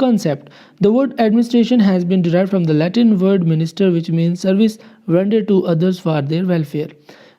Concept. The word administration has been derived from the Latin word minister, which means service rendered to others for their welfare.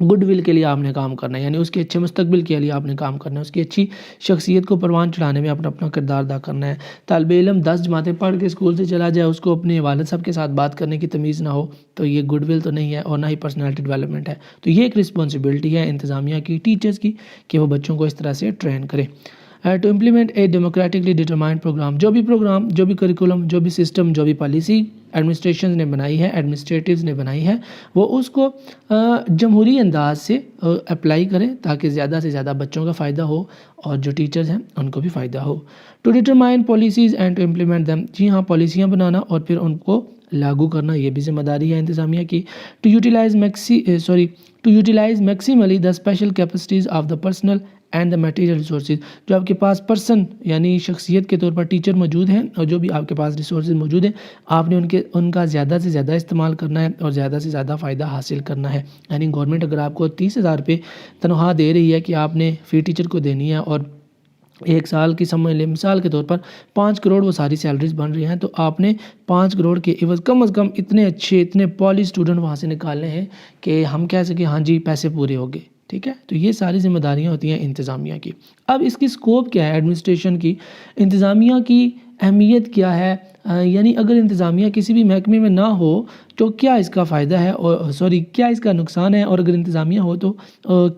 Good will کے لیے آپ نے کام کرنا ہے، یعنی اس کے اچھے مستقبل کے لیے آپ نے کام کرنا ہے، اس کی اچھی شخصیت کو پروان چڑھانے میں اپنا اپنا کردار ادا کرنا ہے۔ طالب علم 10 جماعتیں پڑھ کے اسکول سے چلا جائے، اس کو اپنے والد صاحب کے ساتھ بات کرنے کی تمیز نہ ہو، تو یہ گڈ ول تو نہیں ہے اور نہ ہی پرسنالٹی ڈیولپمنٹ ہے۔ تو یہ ایک رسپانسبلٹی ہے انتظامیہ کی، ٹیچرز کی، کہ وہ بچوں کو اس طرح سے ٹرین کرے۔ To implement a democratically determined programme, جو بھی کریکولم، جو بھی سسٹم، جو بھی پالیسی ایڈمنسٹریشن نے بنائی ہے، ایڈمنسٹریٹیوز نے بنائی ہے، وہ اس کو جمہوری انداز سے اپلائی کریں تاکہ زیادہ سے زیادہ بچوں کا فائدہ ہو اور جو ٹیچرز ہیں ان کو بھی فائدہ ہو۔ To determine policies and to implement them, جی ہاں، پالیسیاں بنانا اور پھر ان کو لاگو کرنا، یہ بھی ذمہ داری ہے انتظامیہ کی۔ To utilise maximally the special capacities of the personnel and the material resources, جو آپ کے پاس پرسن یعنی شخصیت کے طور پر ٹیچر موجود ہیں اور جو بھی آپ کے پاس ریسورسز موجود ہیں، آپ نے ان کا زیادہ سے زیادہ استعمال کرنا ہے اور زیادہ سے زیادہ فائدہ حاصل کرنا ہے۔ یعنی گورنمنٹ اگر آپ کو 30,000 روپے تنخواہ دے رہی ہے کہ آپ نے فی ٹیچر کو دینی ہے اور ایک سال کی سمجھ لیں، مثال کے طور پر 5 کروڑ وہ ساری سیلریز بن رہی ہیں، تو آپ نے 5 کروڑ کے عوض کم از کم اتنے اچھے اتنے پالی اسٹوڈنٹ وہاں سے نکالنے ہیں کہ ہم کہہ سکیں ہاں جی پیسے پورے ہو گئے، ٹھیک ہے۔ تو یہ ساری ذمہ داریاں ہوتی ہیں انتظامیہ کی۔ اب اس کی اسکوپ کیا ہے ایڈمنسٹریشن کی، انتظامیہ کی اہمیت کیا ہے، یعنی اگر انتظامیہ کسی بھی محکمے میں نہ ہو تو کیا اس کا فائدہ ہے اور کیا اس کا نقصان ہے، اور اگر انتظامیہ ہو تو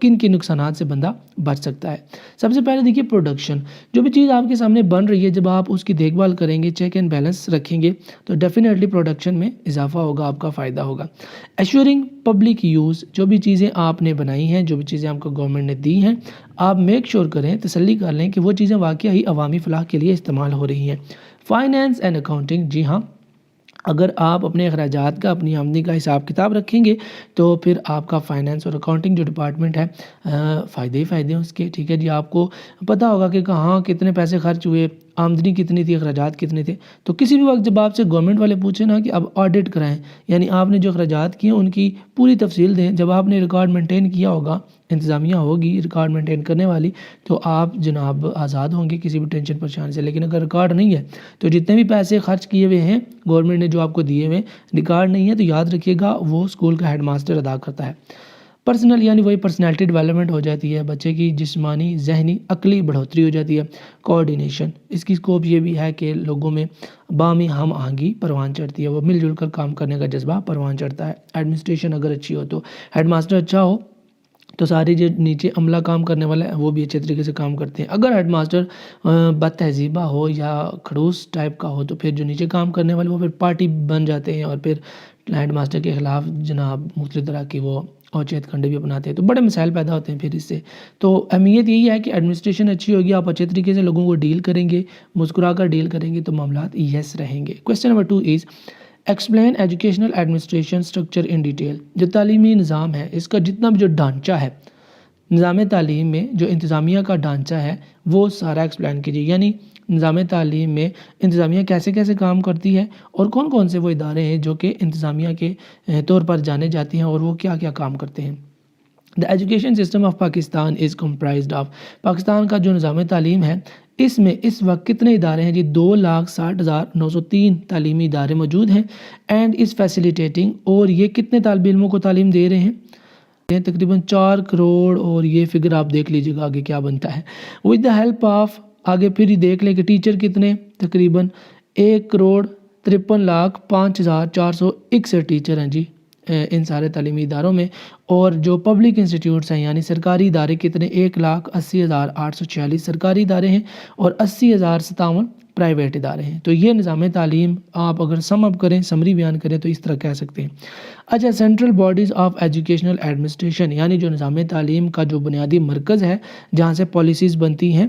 کن کن نقصانات سے بندہ بچ سکتا ہے۔ سب سے پہلے دیکھیے پروڈکشن، جو بھی چیز آپ کے سامنے بن رہی ہے جب آپ اس کی دیکھ بھال کریں گے، چیک اینڈ بیلنس رکھیں گے، تو ڈیفینیٹلی پروڈکشن میں اضافہ ہوگا، آپ کا فائدہ ہوگا۔ ایشورنگ پبلک یوز، جو بھی چیزیں آپ نے بنائی ہیں، جو بھی چیزیں آپ کو گورنمنٹ نے دی ہیں، آپ میک شور کریں، تسلی کر لیں کہ وہ چیزیں واقعہ ہی عوامی فلاح کے لیے استعمال ہو رہی ہیں۔ فائنینس اینڈ اکاؤنٹنگ، جی ہاں، اگر آپ اپنے اخراجات کا، اپنی آمدنی کا حساب کتاب رکھیں گے تو پھر آپ کا فائنینس اور اکاؤنٹنگ جو ڈپارٹمنٹ ہے، فائدے ہی فائدے ہیں اس کے، ٹھیک ہے جی۔ آپ کو پتہ ہوگا کہ کہاں کتنے پیسے خرچ ہوئے، آمدنی کتنی تھی، اخراجات کتنے تھے۔ تو کسی بھی وقت جب آپ سے گورنمنٹ والے پوچھیں نا کہ اب آڈٹ کرائیں، یعنی آپ نے جو اخراجات کیے ان کی پوری تفصیل دیں، جب آپ نے ریکارڈ مینٹین کیا ہوگا، انتظامیہ ہوگی ریکارڈ مینٹین کرنے والی، تو آپ جناب آزاد ہوں گے کسی بھی ٹینشن پریشانی سے۔ لیکن اگر ریکارڈ نہیں ہے تو جتنے بھی پیسے خرچ کیے ہوئے ہیں گورنمنٹ نے جو آپ کو دیے ہوئے، ریکارڈ نہیں ہے تو یاد رکھیے گا وہ اسکول کا ہیڈ ماسٹر ادا کرتا ہے۔ پرسنل، یعنی وہی پرسنالٹی ڈیولپمنٹ ہو جاتی ہے، بچے کی جسمانی، ذہنی، عقلی بڑھوتری ہو جاتی ہے۔ کوآرڈینیشن، اس کی اسکوپ یہ بھی ہے کہ لوگوں میں باہمی ہم آہنگی پروان چڑھتی ہے، وہ مل جل کر کام کرنے کا جذبہ پروان چڑھتا ہے۔ ایڈمنسٹریشن اگر اچھی ہو تو ہیڈ ماسٹر اچھا ہو تو سارے جو نیچے عملہ کام کرنے والا ہے وہ بھی اچھے طریقے سے کام کرتے ہیں۔ اگر ہیڈ ماسٹر بد تہذیبہ ہو یا کھڑوس ٹائپ کا ہو تو پھر جو نیچے کام کرنے والے وہ پھر پارٹی بن جاتے ہیں اور پھر ہیڈ ماسٹر کے خلاف جناب مختلف طرح کی وہ اوچیت کنڈے بھی اپناتے ہیں، تو بڑے مسائل پیدا ہوتے ہیں پھر اس سے۔ تو اہمیت یہی ہے کہ ایڈمنسٹریشن اچھی ہوگی، آپ اچھے طریقے سے لوگوں کو ڈیل کریں گے، مسکرا کر ڈیل کریں گے تو معاملات یس رہیں گے۔ Question number 2 is explain educational administration structure in detail, جو تعلیمی نظام ہے اس کا جتنا بھی جو ڈھانچہ ہے نظام تعلیم میں، جو انتظامیہ کا ڈھانچہ ہے وہ سارا ایکسپلین کیجیے، یعنی نظام تعلیم میں انتظامیہ کیسے کیسے کام کرتی ہے اور کون کون سے وہ ادارے ہیں جو کہ انتظامیہ کے طور پر جانے جاتے ہیں اور وہ کیا کیا کام کرتے ہیں۔ The education system of Pakistan is comprised of, Pakistan کا جو نظام تعلیم ہے اس میں اس وقت کتنے ادارے ہیں جی؟ 2,60,903 تعلیمی ادارے موجود ہیں، اینڈ از فیسیلیٹیٹنگ، اور یہ کتنے طالب علموں کو تعلیم دے رہے ہیں؟ تقریباً 4 کروڑ، اور یہ فگر آپ دیکھ لیجیے گا آگے کیا بنتا ہے۔ ود دا ہیلپ آف، آگے پھر ہی دیکھ لیں کہ ٹیچر کتنے، تقریباً 1,53,05,461 ٹیچر ہیں جی ان سارے تعلیمی اداروں میں، اور جو پبلک انسٹیٹیوٹس ہیں یعنی سرکاری ادارے کتنے، 1,80,846 سرکاری ادارے ہیں اور 80,057 پرائیویٹ ادارے ہیں۔ تو یہ نظام تعلیم آپ اگر سم اپ کریں، سمری بیان کریں تو اس طرح کہہ سکتے ہیں۔ اچھا، central bodies of educational administration, یعنی جو نظام تعلیم کا جو بنیادی مرکز ہے جہاں سے پالیسیز بنتی ہیں،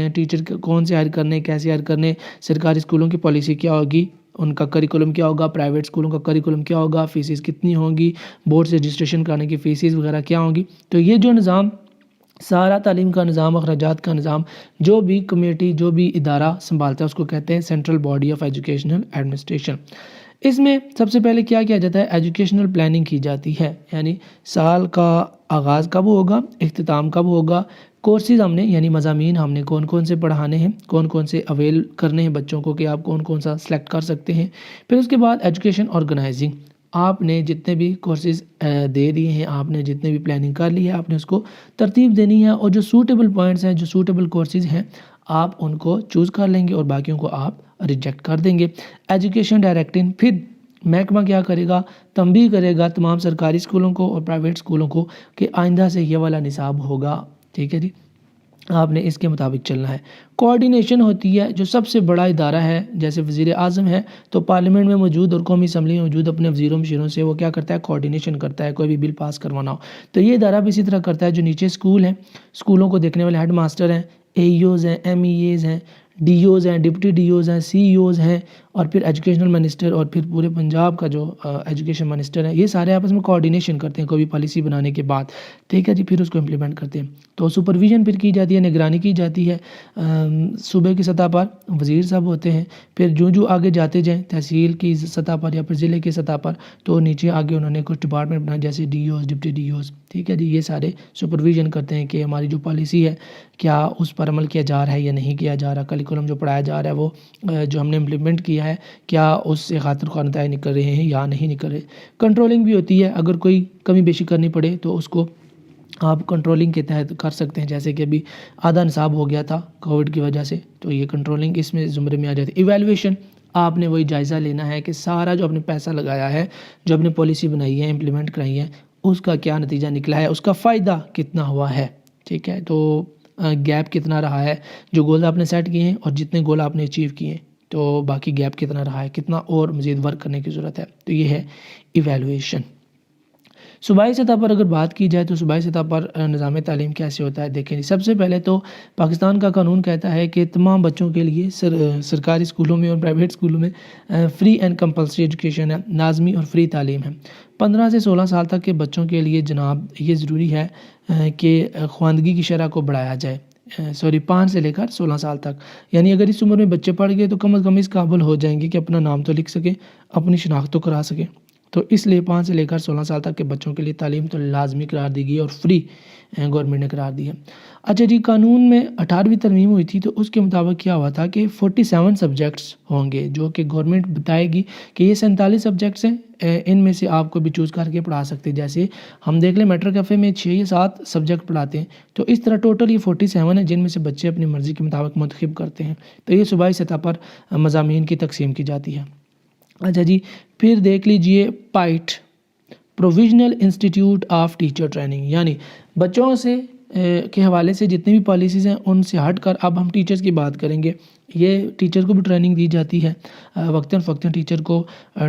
ٹیچر کون سے ہائر کرنے، کیسے ہائر کرنے، سرکاری اسکولوں کی پالیسی کیا ہوگی، ان کا کریکولم کیا ہوگا، پرائیویٹ اسکولوں کا کریکولم کیا ہوگا، فیسز کتنی ہوں گی، بورڈ سے رجسٹریشن کرانے کی فیسز وغیرہ کیا ہوں گی۔ تو یہ جو نظام، سارا تعلیم کا نظام، اخراجات کا نظام، جو بھی کمیٹی، جو بھی ادارہ سنبھالتا ہے اس کو کہتے ہیں central body of educational administration. اس میں سب سے پہلے کیا کیا جاتا ہے؟ ایجوکیشنل پلاننگ کی جاتی ہے، یعنی سال کا آغاز کب ہوگا، اختتام کب ہوگا، کورسز ہم نے یعنی مضامین ہم نے کون کون سے پڑھانے ہیں، کون کون سے اویل کرنے ہیں بچوں کو کہ آپ کون کون سا سلیکٹ کر سکتے ہیں۔ پھر اس کے بعد ایجوکیشن آرگنائزنگ، آپ نے جتنے بھی کورسز دے دیے ہیں، آپ نے جتنے بھی پلاننگ کر لی ہے، آپ نے اس کو ترتیب دینی ہے، اور جو سوٹیبل پوائنٹس ہیں، جو سوٹیبل کورسز ہیں، آپ ان کو چوز کر لیں گے اور باقیوں کو آپ ریجیکٹ کر دیں گے۔ ایجوکیشن ڈائریکٹر پھر محکمہ کیا کرے گا، تنبیہ کرے گا تمام سرکاری اسکولوں کو اور پرائیویٹ اسکولوں کو کہ آئندہ سے یہ والا نصاب ہوگا، ٹھیک ہے جی، آپ نے اس کے مطابق چلنا ہے۔ کوارڈینیشن ہوتی ہے، جو سب سے بڑا ادارہ ہے، جیسے وزیر اعظم ہے تو پارلیمنٹ میں موجود اور قومی اسمبلی میں موجود اپنے وزیروں مشیروں سے وہ کیا کرتا ہے، کوارڈینیشن کرتا ہے، کوئی بھی بل پاس کروانا ہو تو یہ ادارہ بھی اسی طرح کرتا ہے۔ جو نیچے اسکول ہیں، اسکولوں کو دیکھنے والے ہیڈ ماسٹر ہیں، اے ای اوز ہیں، ایم ای ایز ہیں، ڈی اوز ہیں، ڈپٹی ڈی اوز ہیں، سی ای اوز ہیں، اور پھر ایجوکیشنل منسٹر اور پھر پورے پنجاب کا جو ایجوکیشن منسٹر ہے، یہ سارے آپس میں کوارڈینیشن کرتے ہیں کوئی بھی پالیسی بنانے کے بعد، ٹھیک ہے جی، پھر اس کو امپلیمنٹ کرتے ہیں۔ تو سپرویژن پھر کی جاتی ہے، نگرانی کی جاتی ہے صوبے کی سطح پر وزیر صاحب ہوتے ہیں، پھر جو آگے جاتے جائیں تحصیل کی سطح پر یا پھر ضلع کی سطح پر تو نیچے آگے انہوں نے کچھ ڈپارٹمنٹ بنائے جیسے D Os, deputy D Os, ٹھیک ہے جی، یہ سارے سپرویژن کرتے ہیں کہ ہماری جو پالیسی ہے کیا اس پر عمل کیا جا رہا ہے یا نہیں کیا جا رہا، کریکولم جو پڑھایا جا رہا ہے وہ جو ہم نے امپلیمنٹ کیا ہے کیا اس سے خاطر خواہ نتائج نکل رہے ہیں یا نہیں نکل رہے۔ کنٹرولنگ بھی ہوتی ہے، اگر کوئی کمی بیشی کرنی پڑے تو اس کو آپ کنٹرولنگ کے تحت کر سکتے ہیں، جیسے کہ ابھی آدھا نصاب ہو گیا تھا کووڈ کی وجہ سے تو یہ کنٹرولنگ اس میں زمرے میں آ جاتی ہے۔ ایویلویشن، آپ نے وہی جائزہ لینا ہے کہ سارا جو آپ نے پیسہ لگایا ہے، جو آپ نے پالیسی بنائی ہے، امپلیمنٹ کرائی ہے، اس کا کیا نتیجہ نکلا ہے، اس کا فائدہ کتنا ہوا ہے، ٹھیک ہے، تو گیپ کتنا رہا ہے، جو گول آپ نے سیٹ کیے ہیں اور جتنے گول آپ نے اچیو کیے ہیں تو باقی گیپ کتنا رہا ہے، کتنا اور مزید ورک کرنے کی ضرورت ہے، تو یہ ہے ایویلویشن۔ صوبائی سطح پر اگر بات کی جائے تو صوبائی سطح پر نظام تعلیم کیسے ہوتا ہے، دیکھیں سب سے پہلے تو پاکستان کا قانون کہتا ہے کہ تمام بچوں کے لیے سرکاری اسکولوں میں اور پرائیویٹ اسکولوں میں فری اینڈ کمپلسری ایجوکیشن ہے، لازمی اور فری تعلیم ہے۔ 15 سے 16 سال تک کے بچوں کے لیے جناب یہ ضروری ہے کہ خواندگی کی شرح کو بڑھایا جائے، 5 سے لے کر 16 سال تک، یعنی اگر اس عمر میں بچے پڑھ گئے تو کم از کم اس قابل ہو جائیں گے کہ اپنا نام تو لکھ سکیں، اپنی شناخت تو کرا سکیں، تو اس لیے 5 سے لے کر 16 سال تک کے بچوں کے لیے تعلیم تو لازمی قرار دی گئی ہے اور فری گورنمنٹ نے قرار دی ہے۔ اچھا جی، قانون میں 18ویں ترمیم ہوئی تھی تو اس کے مطابق کیا ہوا تھا کہ 47 سبجیکٹس ہوں گے جو کہ گورنمنٹ بتائے گی کہ یہ 47 سبجیکٹس ہیں، ان میں سے آپ کو بھی چوز کر کے پڑھا سکتے ہیں۔ جیسے ہم دیکھ لیں میٹرک ایف اے میں 6 یا 7 سبجیکٹ پڑھاتے ہیں، تو اس طرح ٹوٹل یہ 47 ہیں جن میں سے بچے اپنی مرضی کے مطابق منتخب کرتے ہیں، تو یہ صوبائی سطح پر مضامین کی تقسیم کی جاتی ہے۔ اچھا جی، پھر دیکھ لیجئے پائٹ، provisional institute of teacher training, یعنی بچوں سے کے حوالے سے جتنی بھی پالیسیز ہیں ان سے ہٹ کر اب ہم ٹیچرز کی بات کریں گے۔ یہ ٹیچر کو بھی ٹریننگ دی جاتی ہے، وقتاً فوقتاً ٹیچر کو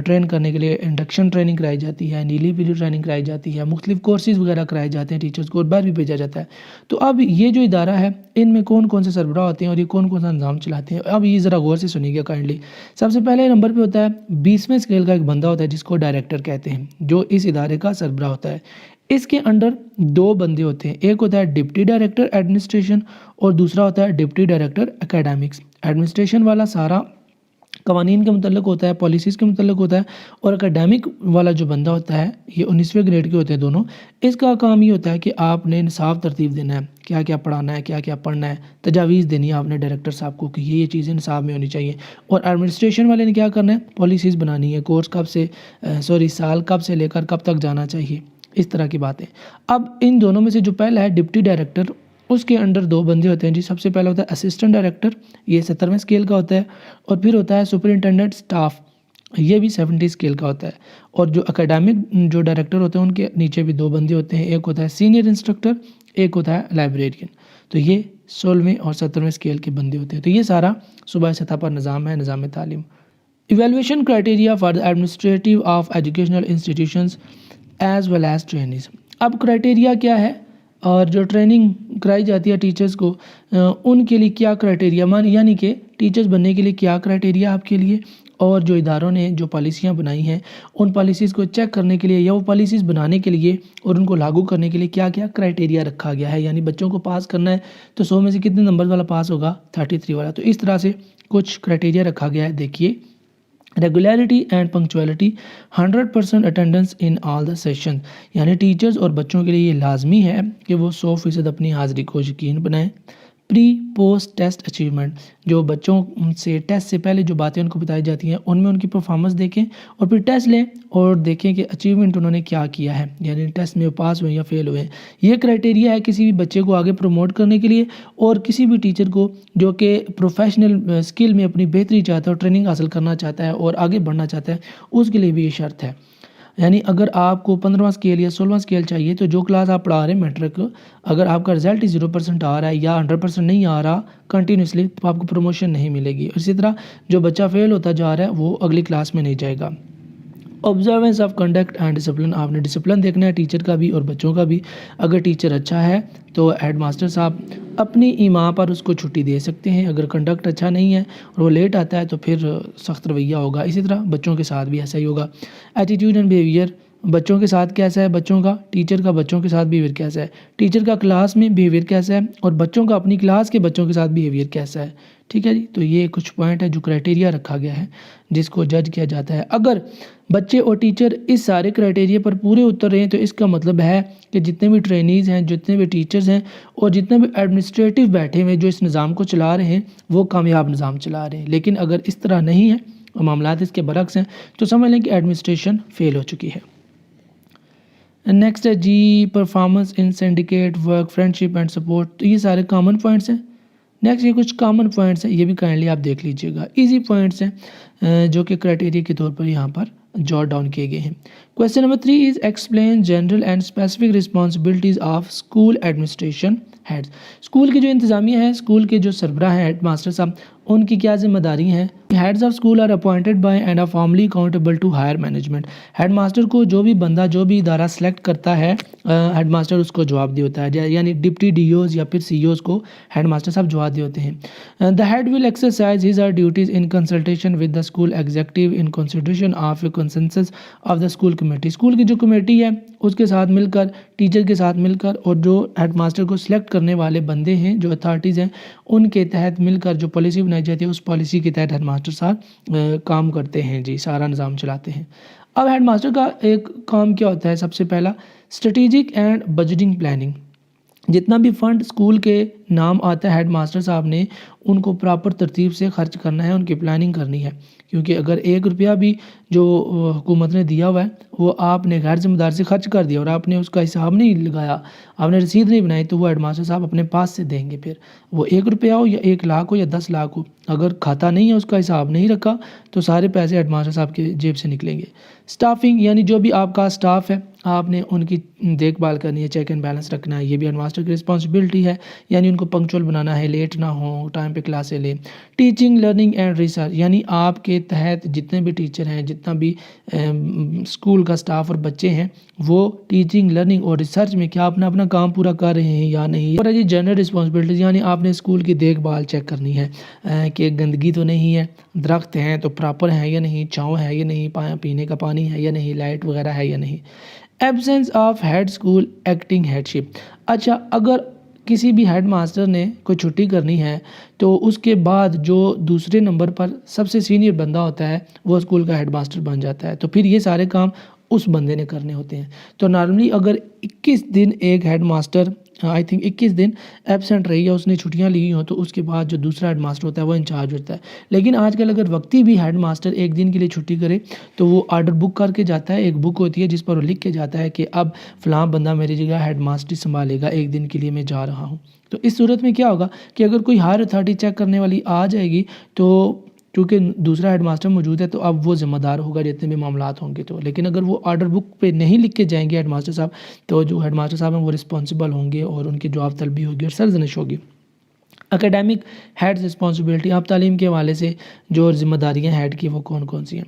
ٹرین کرنے کے لیے انڈکشن ٹریننگ کرائی جاتی ہے، نیلی پیلی ٹریننگ کرائی جاتی ہے، مختلف کورسز وغیرہ کرائے جاتے ہیں ٹیچرز کو اور باہر بھی بھیجا جاتا ہے۔ تو اب یہ جو ادارہ ہے ان میں کون کون سے سربراہ ہوتے ہیں اور یہ کون کون سا نظام چلاتے ہیں، اب یہ ذرا غور سے سنیے گا کائنڈلی۔ سب سے پہلے نمبر پہ ہوتا ہے 20ویں اسکیل کا ایک بندہ ہوتا ہے جس کو ڈائریکٹر کہتے ہیں، جو اس ادارے کا سربراہ ہوتا ہے۔ اس کے انڈر 2 بندے ہوتے ہیں، ایک ہوتا ہے ڈپٹی ڈائریکٹر ایڈمنسٹریشن اور دوسرا ہوتا ہے ڈپٹی ڈائریکٹر اکیڈمکس۔ ایڈمنسٹریشن والا سارا قوانین کے متعلق ہوتا ہے، پالیسیز کے متعلق ہوتا ہے، اور اکیڈمک والا جو بندہ ہوتا ہے یہ 19ویں گریڈ کے ہوتے ہیں دونوں۔ اس کا کام یہ ہوتا ہے کہ آپ نے نصاب ترتیب دینا ہے، کیا کیا پڑھانا ہے، کیا کیا پڑھنا ہے، تجاویز دینی ہے آپ نے ڈائریکٹر صاحب کو کہ یہ چیزیں نصاب میں ہونی چاہیے، اور ایڈمنسٹریشن والے نے کیا کرنا ہے، پالیسیز بنانی ہے، کورس کب سے سال کب سے لے کر کب تک جانا چاہیے، اس طرح کی باتیں۔ اب ان دونوں میں سے جو پہلا ہے ڈپٹی ڈائریکٹر، اس کے انڈر 2 بندے ہوتے ہیں جی۔ سب سے پہلا ہوتا ہے اسسٹنٹ ڈائریکٹر، یہ 70ویں اسکیل کا ہوتا ہے، اور پھر ہوتا ہے سپرنٹینڈنٹ اسٹاف، یہ بھی 70 اسکیل کا ہوتا ہے، اور جو اکیڈمک جو ڈائریکٹر ہوتے ہیں ان کے نیچے بھی 2 بندے ہوتے ہیں، ایک ہوتا ہے سینئر انسٹرکٹر، ایک ہوتا ہے لائبریرین، تو یہ 16ویں اور 17ویں اسکیل کے بندے ہوتے ہیں۔ تو یہ سارا صوبائی سطح پر نظام ہے، نظام تعلیم۔ Evaluation criteria for the administrative of educational institutions as well as trainees. اب کرائٹیریا کیا ہے اور جو ٹریننگ کرائی جاتی ہے ٹیچرز کو ان کے لیے کیا کرائٹیریا، یعنی کہ ٹیچرز بننے کے لیے کیا کرائٹیریا آپ کے لیے، اور جو اداروں نے جو پالیسیاں بنائی ہیں ان پالیسیز کو چیک کرنے کے لیے یا وہ پالیسیز بنانے کے لیے اور ان کو لاگو کرنے کے لیے کیا کیا کرائٹیریا رکھا گیا ہے، یعنی بچوں کو پاس کرنا ہے تو 100 میں سے کتنے نمبر والا پاس ہوگا، 33 والا، تو اس طرح سے کچھ کرائٹیریا رکھا گیا ہے۔ دیکھیے، regularity and punctuality, 100% attendance in all the session, یعنی ٹیچرز اور بچوں کے لیے یہ لازمی ہے کہ وہ 100% اپنی حاضری کو یقین بنائیں۔ پری پوسٹ ٹیسٹ اچیومنٹ، جو بچوں سے ٹیسٹ سے پہلے جو باتیں ان کو بتائی جاتی ہیں ان میں ان کی پرفارمنس دیکھیں اور پھر ٹیسٹ لیں اور دیکھیں کہ اچیومنٹ انہوں نے کیا کیا ہے، یعنی ٹیسٹ میں پاس ہوئے یا فیل ہوئے ہیں۔ یہ کرائٹیریا ہے کسی بھی بچے کو آگے پروموٹ کرنے کے لیے، اور کسی بھی ٹیچر کو جو کہ پروفیشنل اسکل میں اپنی بہتری چاہتا ہے اور ٹریننگ حاصل کرنا چاہتا ہے اور آگے بڑھنا چاہتا ہے، اس کے لیے بھی یہ شرط ہے۔ یعنی اگر آپ کو 15واں اسکیل یا 16واں اسکیل چاہیے تو جو کلاس آپ پڑھا رہے ہیں میٹرک، اگر آپ کا رزلٹ ہی 0% آ رہا ہے یا 100% نہیں آ رہا کنٹینیوسلی، تو آپ کو پروموشن نہیں ملے گی۔ اسی طرح جو بچہ فیل ہوتا جا رہا ہے وہ اگلی کلاس میں نہیں جائے گا۔ Observance of conduct and discipline, آپ نے ڈسپلن دیکھنا ہے ٹیچر کا بھی اور بچوں کا بھی۔ اگر ٹیچر اچھا ہے تو ہیڈ ماسٹر صاحب اپنی ایما پر اس کو چھٹی دے سکتے ہیں، اگر کنڈکٹ اچھا نہیں ہے اور وہ لیٹ آتا ہے تو پھر سخت رویہ ہوگا۔ اسی طرح بچوں کے ساتھ بھی ایسا ہی ہوگا۔ ایٹیٹیوڈ اینڈ بیہیویئر، بچوں کے ساتھ کیسا ہے بچوں کا، ٹیچر کا بچوں کے ساتھ بیہیویئر کیسا ہے، ٹیچر کا کلاس میں بیہیویئر کیسا ہے اور بچوں کا اپنی کلاس کے بچوں کے ساتھ بیہیویئر کیسا ہے، ٹھیک ہے جی۔ تو یہ کچھ پوائنٹ ہے جو کرائٹیریا رکھا گیا ہے جس کو جج کیا جاتا ہے۔ اگر بچے اور ٹیچر اس سارے کرائٹیریا پر پورے اتر رہے ہیں تو اس کا مطلب ہے کہ جتنے بھی ٹرینیز ہیں، جتنے بھی ٹیچرز ہیں اور جتنے بھی ایڈمنسٹریٹو بیٹھے ہوئے جو اس نظام کو چلا رہے ہیں وہ کامیاب نظام چلا رہے ہیں۔ لیکن اگر اس طرح نہیں ہے اور معاملات اس کے برعکس ہیں تو سمجھ لیں کہ ایڈمنسٹریشن فیل ہو چکی ہے۔ نیکسٹ ہے جی performance in syndicate work, friendship and support, تو یہ سارے کامن پوائنٹس ہیں۔ نیکسٹ یہ کچھ کامن پوائنٹس ہیں، یہ بھی کائنڈلی آپ دیکھ لیجئے گا، ایزی پوائنٹس ہیں جو کہ کرائٹیریا کے طور پر یہاں پر جوٹ ڈاؤن کیے گئے ہیں۔ Question number 3 is explain general and specific responsibilities of school administration heads, school کی جو انتظامیہ ہے، اسکول کے جو سربراہ ہیں ہیڈ ماسٹر صاحب، ان کی کیا ذمہ داری ہیں۔ Heads of school are appointed by and are formally accountable to higher management, headmaster کو جو بھی بندہ جو بھی ادارہ سلیکٹ کرتا ہے ہیڈ ماسٹر اس کو جواب دے ہوتا ہے، یعنی ڈپٹی ڈی اوز یا پھر سی اوز کو ہیڈ ماسٹر صاحب جواب دے ہوتے ہیں۔ The head will exercise his or duties in consultation with the school executive in consideration of a consensus of the school committee, school کی جو کمیٹی ہے اس کے ساتھ مل کر، ٹیچر کے ساتھ مل کر، اور جو ہیڈ ماسٹر کو سلیکٹ کرنے والے بندے ہیں جو اتھارٹیز ہیں ان کے تحت مل کر جو پالیسی بنائی جاتی ہے اس پالیسی کے تحت ہیڈ ماسٹر صاحب کام کرتے ہیں جی، سارا نظام چلاتے ہیں۔ اب ہیڈ ماسٹر کا ایک کام کیا ہوتا ہے، سب سے پہلا اسٹریٹجک اینڈ بجٹنگ پلاننگ، جتنا بھی فنڈ اسکول کے نام آتا ہے ہیڈ ماسٹر صاحب نے ان کو پراپر ترتیب سے خرچ کرنا ہے، ان کی پلاننگ کرنی ہے، کیونکہ اگر 1 روپیہ بھی جو حکومت نے دیا ہوا ہے وہ آپ نے غیر ذمہ دار سے خرچ کر دیا اور آپ نے اس کا حساب نہیں لگایا، آپ نے رسید نہیں بنائی، تو وہ ہیڈ ماسٹر صاحب اپنے پاس سے دیں گے، پھر وہ 1 روپیہ ہو یا 1 لاکھ ہو یا 10 لاکھ ہو، اگر کھاتا نہیں ہے اس کا حساب نہیں رکھا تو سارے پیسے ہیڈ ماسٹر صاحب کے جیب سے نکلیں گے۔ اسٹافنگ، یعنی جو بھی آپ کا سٹاف ہے آپ نے ان کی دیکھ بھال کرنی ہے، چیک اینڈ بیلنس رکھنا ہے، یہ بھی ہیڈ ماسٹر کی رسپانسبلٹی ہے، یعنی ان کو پنکچوئل بنانا ہے، لیٹ نہ ہو، ٹائم پہ کلاسیں لیں۔ ٹیچنگ، لرننگ اینڈ ریسرچ، یعنی آپ کے تحت جتنے بھی ٹیچر ہیں، جتنا بھی اسکول کا سٹاف اور بچے ہیں وہ ٹیچنگ، لرننگ اور ریسرچ میں کیا اپنا کام پورا کر رہے ہیں یا نہیں۔ اور یہ جنرل رسپانسبلٹیز، یعنی آپ نے اسکول کی دیکھ بھال چیک کرنی ہے کہ گندگی تو نہیں ہے، درخت ہیں تو پراپر ہیں یا نہیں، چھاؤں ہے یا نہیں، پینے کا پانی ہے یا نہیں، لائٹ وغیرہ ہے یا نہیں۔ Absence of head school acting headship, اچھا اگر کسی بھی ہیڈ ماسٹر نے کوئی چھٹی کرنی ہے تو اس کے بعد جو دوسرے نمبر پر سب سے سینئر بندہ ہوتا ہے وہ اسکول کا ہیڈ ماسٹر بن جاتا ہے، تو پھر یہ سارے کام اس بندے نے کرنے ہوتے ہیں۔ تو نارملی اگر 21 دن ایک ہیڈ ماسٹر آئی تھنک 21 دن ایبسنٹ رہی یا اس نے چھٹیاں لی ہوں تو اس کے بعد جو دوسرا ہیڈ ماسٹر ہوتا ہے وہ انچارج ہوتا ہے۔ لیکن آج کل اگر وقتی بھی ہیڈ ماسٹر 1 دن کے لیے چھٹی کرے تو وہ آرڈر بک کر کے جاتا ہے، ایک بک ہوتی ہے جس پر وہ لکھ کے جاتا ہے کہ اب فلاں بندہ میری جگہ ہیڈ ماسٹر سنبھالے گا، 1 دن کے لیے میں جا رہا ہوں۔ تو اس صورت میں کیا ہوگا کہ اگر کوئی ہائر اتھارٹی چیک کرنے والی آ جائے گی تو کیونکہ دوسرا ہیڈ ماسٹر موجود ہے تو اب وہ ذمہ دار ہوگا جتنے بھی معاملات ہوں گے تو، لیکن اگر وہ آرڈر بک پہ نہیں لکھ کے جائیں گے ہیڈ ماسٹر صاحب تو جو ہیڈ ماسٹر صاحب ہیں وہ رسپانسبل ہوں گے اور ان کی جواب طلبی ہوگی اور سرزنش ہوگی۔ اکیڈیمک ہیڈ رسپانسبلٹی، آپ تعلیم کے حوالے سے جو ذمہ داریاں ہیڈ کی وہ کون سی ہیں۔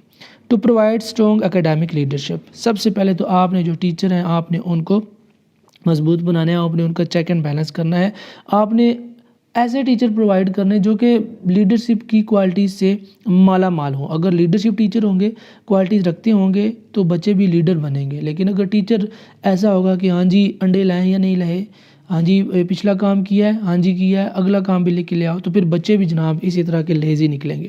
To provide strong academic leadership, سب سے پہلے تو آپ نے جو ٹیچر ہیں آپ نے ان کو مضبوط بنانا ہے، آپ نے ان کا چیک اینڈ بیلنس کرنا ہے، آپ نے ایسے ٹیچر پرووائڈ کرنے جو کہ لیڈرشپ کی کوالٹیز سے مالا مال ہوں۔ اگر لیڈرشپ ٹیچر ہوں گے، کوالٹیز رکھتے ہوں گے تو بچے بھی لیڈر بنیں گے، لیکن اگر ٹیچر ایسا ہوگا کہ ہاں جی انڈے لائیں یا نہیں لائے، ہاں جی پچھلا کام کیا ہے، ہاں جی کیا ہے، اگلا کام بھی لکھ کے لے آؤ، تو پھر بچے بھی جناب اسی طرح کے لیزی نکلیں گے۔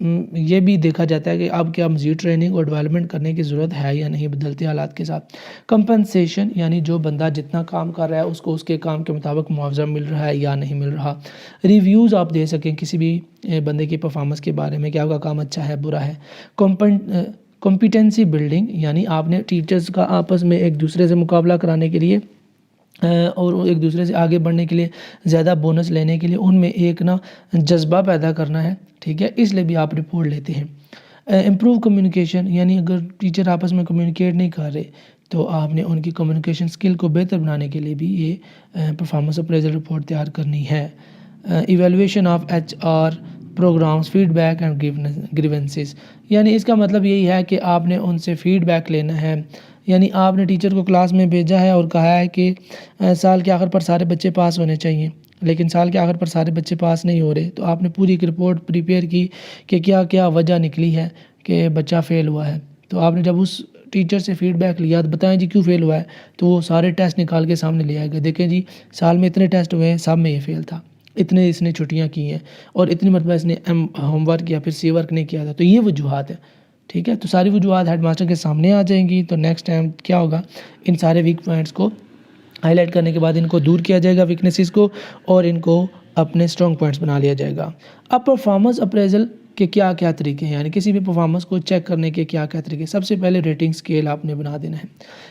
یہ بھی دیکھا جاتا ہے کہ اب کیا مزید ٹریننگ اور ڈیولپمنٹ کرنے کی ضرورت ہے یا نہیں بدلتے حالات کے ساتھ. کمپنسیشن یعنی جو بندہ جتنا کام کر رہا ہے اس کو اس کے کام کے مطابق معاوضہ مل رہا ہے یا نہیں مل رہا. ریویوز آپ دے سکیں کسی بھی بندے کی پرفارمنس کے بارے میں کہ آپ کا کام اچھا ہے برا ہے. کمپیٹنسی بلڈنگ یعنی آپ نے ٹیچرز کا آپس میں ایک دوسرے سے مقابلہ کرانے کے لیے اور ایک دوسرے سے آگے بڑھنے کے لیے زیادہ بونس لینے کے لیے ان میں ایک جذبہ پیدا کرنا ہے. ٹھیک ہے، اس لیے بھی آپ رپورٹ لیتے ہیں. امپروو کمیونیکیشن یعنی اگر ٹیچر آپس میں کمیونیکیٹ نہیں کر رہے تو آپ نے ان کی کمیونیکیشن سکل کو بہتر بنانے کے لیے بھی یہ پرفارمنس اپریزل رپورٹ تیار کرنی ہے. Evaluation of HR programmes feedback and grievances یعنی اس کا مطلب یہی ہے کہ آپ نے ان سے فیڈ بیک لینا ہے. یعنی آپ نے ٹیچر کو کلاس میں بھیجا ہے اور کہا ہے کہ سال کے آخر پر سارے بچے پاس ہونے چاہیے، لیکن سال کے آخر پر سارے بچے پاس نہیں ہو رہے، تو آپ نے پوری ایک رپورٹ پریپیئر کی کہ کیا کیا وجہ نکلی ہے کہ بچہ فیل ہوا ہے. تو آپ نے جب اس ٹیچر سے فیڈ بیک لیا تو بتائیں جی کیوں فیل ہوا ہے، تو وہ سارے ٹیسٹ نکال کے سامنے لے آئے گا. دیکھیں جی سال میں اتنے ٹیسٹ ہوئے ہیں، سب میں یہ فیل تھا، اتنے اس نے چھٹیاں کی ہیں اور اتنی مرتبہ اس نے ہوم ورک یا پھر سی ورک نہیں کیا تھا. تو یہ وجوہات ہیں. ٹھیک ہے، تو ساری وجوہات ہیڈ ماسٹر کے سامنے آ جائیں گی. تو نیکسٹ ٹائم کیا ہوگا، ان سارے ویک پوائنٹس کو ہائی لائٹ کرنے کے بعد ان کو دور کیا جائے گا ویکنیسز کو، اور ان کو اپنے اسٹرانگ پوائنٹس بنا لیا جائے گا. اب پرفارمنس اپریزل کے کیا کیا طریقے ہیں، یعنی کسی بھی پرفارمنس کو چیک کرنے کے کیا کیا طریقے. سب سے پہلے ریٹنگ اسکیل آپ نے بنا دینا ہے،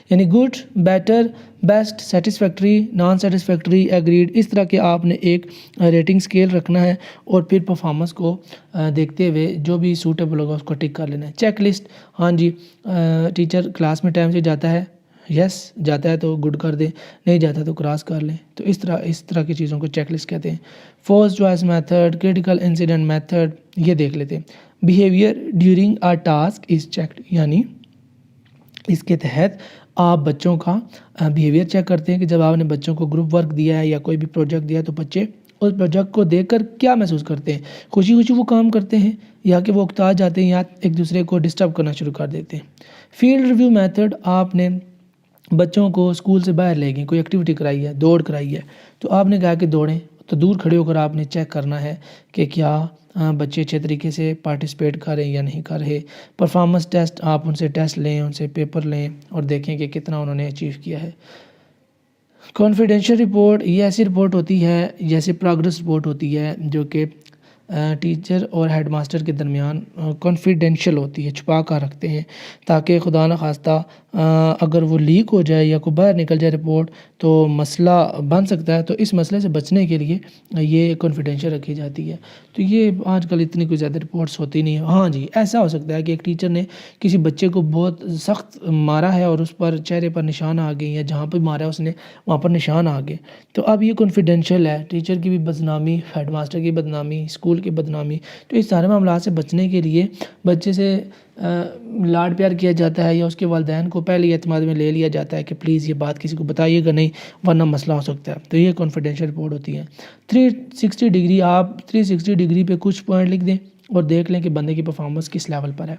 یعنی good, better, best, satisfactory, non satisfactory, A grade, اس طرح کے آپ نے ایک ریٹنگ اسکیل رکھنا ہے اور پھر پرفارمنس کو دیکھتے ہوئے جو بھی سوٹیبل ہوگا اس کو ٹک کر لینا ہے. چیک لسٹ، ہاں جی ٹیچر کلاس میں ٹائم سے جاتا ہے، یس جاتا ہے تو گڈ کر دیں، نہیں جاتا تو کراس کر لیں. تو اس طرح کی چیزوں کو چیک لسٹ کہتے ہیں. First choice method, critical incident method, یہ دیکھ لیتے ہیں. Behaviour during a task is checked, یعنی اس کے تحت آپ بچوں کا بیہیویئر چیک کرتے ہیں کہ جب آپ نے بچوں کو گروپ ورک دیا ہے یا کوئی بھی پروجیکٹ دیا ہے تو بچے اس پروجیکٹ کو دیکھ کر کیا محسوس کرتے ہیں، خوشی خوشی وہ کام کرتے ہیں یا کہ وہ اکتا جاتے ہیں یا ایک دوسرے کو ڈسٹرب کرنا شروع کر دیتے ہیں. فیلڈ ریویو میتھڈ، آپ نے بچوں کو اسکول سے باہر لے گئے، کوئی ایکٹیویٹی کرائی ہے، دوڑ کرائی ہے، تو آپ نے کہا کہ دوڑیں، تو دور کھڑے ہو کر آپ نے چیک کرنا ہے کہ کیا بچے اچھے طریقے سے پارٹیسپیٹ کر رہے ہیں یا نہیں کر رہے. پرفارمنس ٹیسٹ، آپ ان سے ٹیسٹ لیں، ان سے پیپر لیں اور دیکھیں کہ کتنا انہوں نے اچیو کیا ہے. کانفیڈینشیل رپورٹ، یہ ایسی رپورٹ ہوتی ہے جیسے پروگرس رپورٹ ہوتی ہے جو کہ ٹیچر اور ہیڈ ماسٹر کے درمیان کانفیڈینشیل ہوتی ہے، چھپا کر رکھتے ہیں تاکہ خدا نخواستہ اگر وہ لیک ہو جائے یا کوئی باہر نکل جائے رپورٹ تو مسئلہ بن سکتا ہے. تو اس مسئلے سے بچنے کے لیے یہ کانفیڈینشیل رکھی جاتی ہے. تو یہ آج کل اتنی کوئی زیادہ رپورٹس ہوتی نہیں ہیں. ہاں جی ایسا ہو سکتا ہے کہ ایک ٹیچر نے کسی بچے کو بہت سخت مارا ہے اور اس پر چہرے پر نشان آ گئے یا جہاں پہ مارا ہے اس نے وہاں پر نشان آ گئے، تو اب یہ کانفیڈینشیل ہے. ٹیچر کی بھی بدنامی، ہیڈ ماسٹر کی بدنامی، اسکول کی بدنامی. تو اس سارے معاملات سے بچنے کے لیے بچے سے لاڈ پیار کیا جاتا ہے یا اس کے والدین کو پہلے اعتماد میں لے لیا جاتا ہے کہ پلیز یہ بات کسی کو بتائیے گا نہیں ورنہ مسئلہ ہو سکتا ہے. تو یہ کانفیڈینشیل رپورٹ ہوتی ہے. 360 ڈگری، آپ 360 ڈگری پہ کچھ پوائنٹ لکھ دیں اور دیکھ لیں کہ بندے کی پرفارمنس کس لیول پر ہے.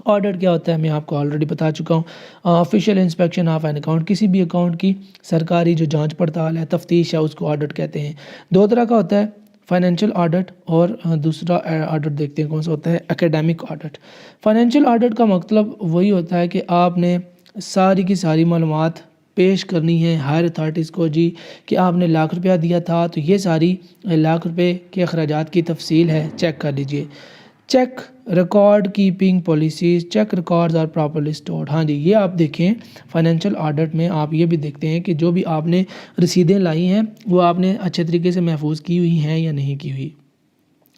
آڈٹ کیا ہوتا ہے میں آپ کو آلریڈی بتا چکا ہوں. Official inspection of an account, کسی بھی اکاؤنٹ کی سرکاری جو جانچ پڑتال ہے، تفتیش ہے، اس کو آڈٹ کہتے ہیں. دو طرح کا ہوتا ہے، فائنینشیل آڈٹ اور دوسرا آڈٹ دیکھتے ہیں کون سا ہوتا ہے، اکیڈیمک آڈٹ. فائنینشیل آڈٹ کا مطلب وہی ہوتا ہے کہ آپ نے ساری کی ساری معلومات پیش کرنی ہے ہائر اتھارٹیز کو، جی کہ آپ نے ₹1,00,000 دیا تھا تو یہ ساری ₹1,00,000 کے اخراجات کی تفصیل ہے، چیک کر لیجئے. Check record keeping policies, check records are properly stored. ہاں جی یہ آپ دیکھیں فائنینشیل آڈٹ میں آپ یہ بھی دیکھتے ہیں کہ جو بھی آپ نے رسیدیں لائی ہیں وہ آپ نے اچھے طریقے سے محفوظ کی ہوئی ہیں یا نہیں کی ہوئی.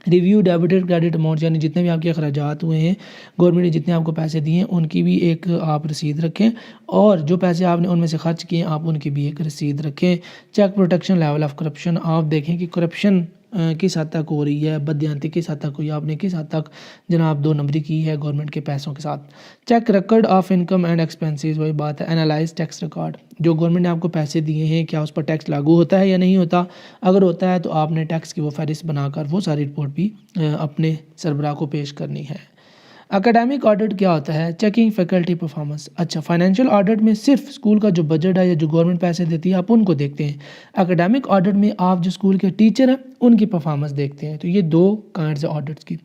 ریویو ڈیبٹڈ کریڈٹ اماؤنٹ، یعنی جتنے بھی آپ کے اخراجات ہوئے ہیں، گورنمنٹ نے جتنے آپ کو پیسے دیے ہیں ان کی بھی ایک آپ رسید رکھیں، اور جو پیسے آپ نے ان میں سے خرچ کیے ہیں آپ ان کی بھی ایک رسید رکھیں. Check protection level of corruption, آپ دیکھیں کہ کرپشن کس حد تک ہو رہی ہے، بددیانتی کس حد تک ہوئی ہے، آپ نے کس حد تک جناب 2 نمبری کی ہے گورنمنٹ کے پیسوں کے ساتھ. Check record of income and expenses, وہی بات ہے، انالائز ٹیکس ریکارڈ، جو گورنمنٹ نے آپ کو پیسے دیے ہیں کیا اس پر ٹیکس لاگو ہوتا ہے یا نہیں ہوتا. اگر ہوتا ہے تو آپ نے ٹیکس کی وہ فہرست بنا کر وہ ساری رپورٹ بھی اپنے سربراہ کو پیش کرنی ہے. اکیڈیمک آڈٹ کیا ہوتا ہے، چیکنگ فیکلٹی پرفارمنس. اچھا فائنینشیل آڈٹ میں صرف اسکول کا جو بجٹ ہے یا جو گورنمنٹ پیسے دیتی ہے آپ ان کو دیکھتے ہیں. اکیڈیمک آڈٹ میں آپ جو اسکول کے ٹیچر ہیں ان کی پرفارمنس دیکھتے ہیں. تو یہ 2 کائنڈز ہیں آڈٹس کی.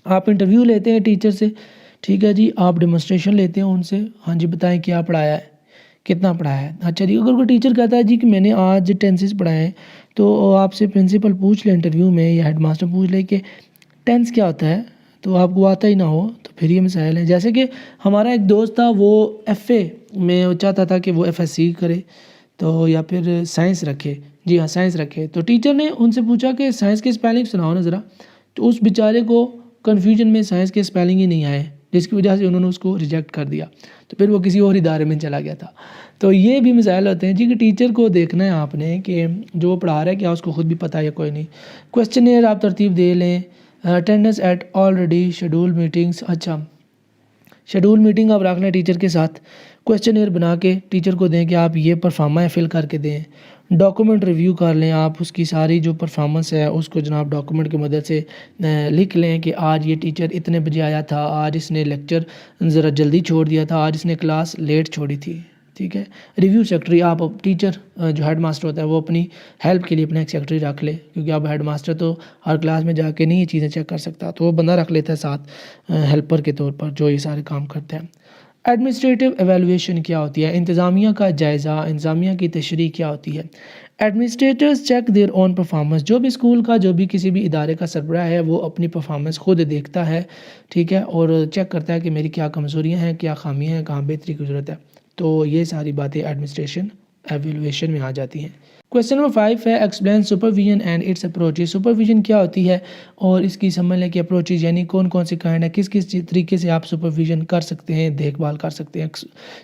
آپ انٹرویو لیتے ہیں ٹیچر سے، ٹھیک ہے جی، آپ ڈیمونسٹریشن لیتے ہیں ان سے، ہاں جی بتائیں کیا پڑھایا ہے، کتنا پڑھایا ہے. اچھا جی، اگر کوئی ٹیچر کہتا ہے جی کہ میں نے آج ٹینسز پڑھائے ہیں، تو آپ سے پرنسپل پوچھ لیں انٹرویو میں یا ہیڈ ماسٹر پوچھ لے کہ ٹینس کیا ہوتا ہے، تو آپ کو آتا ہی نہ ہو تو پھر یہ مسائل ہیں. جیسے کہ ہمارا ایک دوست تھا، وہ ایف اے میں چاہتا تھا کہ وہ ایف ایس سی کرے تو یا پھر سائنس رکھے، جی ہاں سائنس رکھے. تو ٹیچر نے ان سے پوچھا کہ سائنس کے اسپیلنگ سناؤ نا ذرا، تو اس بیچارے کو کنفیوژن میں سائنس کے اسپیلنگ ہی نہیں آئے، جس کی وجہ سے انہوں نے اس کو ریجیکٹ کر دیا. تو پھر وہ کسی اور ادارے میں چلا گیا تھا. تو یہ بھی مسائل ہوتے ہیں جی کہ ٹیچر کو دیکھنا ہے آپ نے کہ جو وہ پڑھا رہا ہے کیا اس کو خود بھی پتہ ہے یا کوئی نہیں. کویسچنیئر آپ ترتیب دے لیں. Attendance at already schedule meetings, اچھا شیڈول میٹنگ آپ رکھ لیں ٹیچر کے ساتھ. کویسچنیئر بنا کے ٹیچر کو دیں کہ آپ یہ پرفارما فل کر کے دیں. ڈاکومنٹ ریویو کر لیں آپ، اس کی ساری جو پرفارمنس ہے اس کو جناب ڈاکومنٹ کی مدد سے لکھ لیں کہ آج یہ ٹیچر اتنے بجے آیا تھا، آج اس نے لیکچر ذرا جلدی چھوڑ دیا تھا، آج اس نے کلاس لیٹ چھوڑی تھی. ٹھیک ہے، ریویو سیکٹری آپ ٹیچر جو ہیڈ ماسٹر ہوتا ہے وہ اپنی ہیلپ کے لیے اپنا ایک سیکٹری رکھ لے، کیونکہ اب ہیڈ ماسٹر تو ہر کلاس میں جا کے نہیں یہ چیزیں چیک کر سکتا، تو وہ بندہ رکھ لیتا ہے ساتھ ہیلپر کے طور پر جو یہ سارے کام کرتے ہیں. ایڈمنسٹریٹو ایویلویشن کیا ہوتی ہے؟ انتظامیہ کا جائزہ، انتظامیہ کی تشریح کیا ہوتی ہے؟ Administrators check their own performance, جو بھی اسکول کا جو بھی کسی بھی ادارے کا سربراہ ہے وہ اپنی پرفارمنس خود دیکھتا ہے، ٹھیک ہے، اور چیک کرتا ہے کہ میری کیا کمزوریاں ہیں، کیا خامیاں ہیں، کہاں بہتری کی ضرورت ہے. تو یہ ساری باتیں ایڈمنسٹریشن ایویلویشن میں آ جاتی ہیں. کویسچن نمبر 5 ہے explain supervision and its approaches. Supervision کیا ہوتی ہے اور اس کی سمجھ لیں کہ اپروچز یعنی کون کون سی کائنڈ ہے، کس کس طریقے سے آپ سپرویژن کر سکتے ہیں، دیکھ بھال کر سکتے ہیں.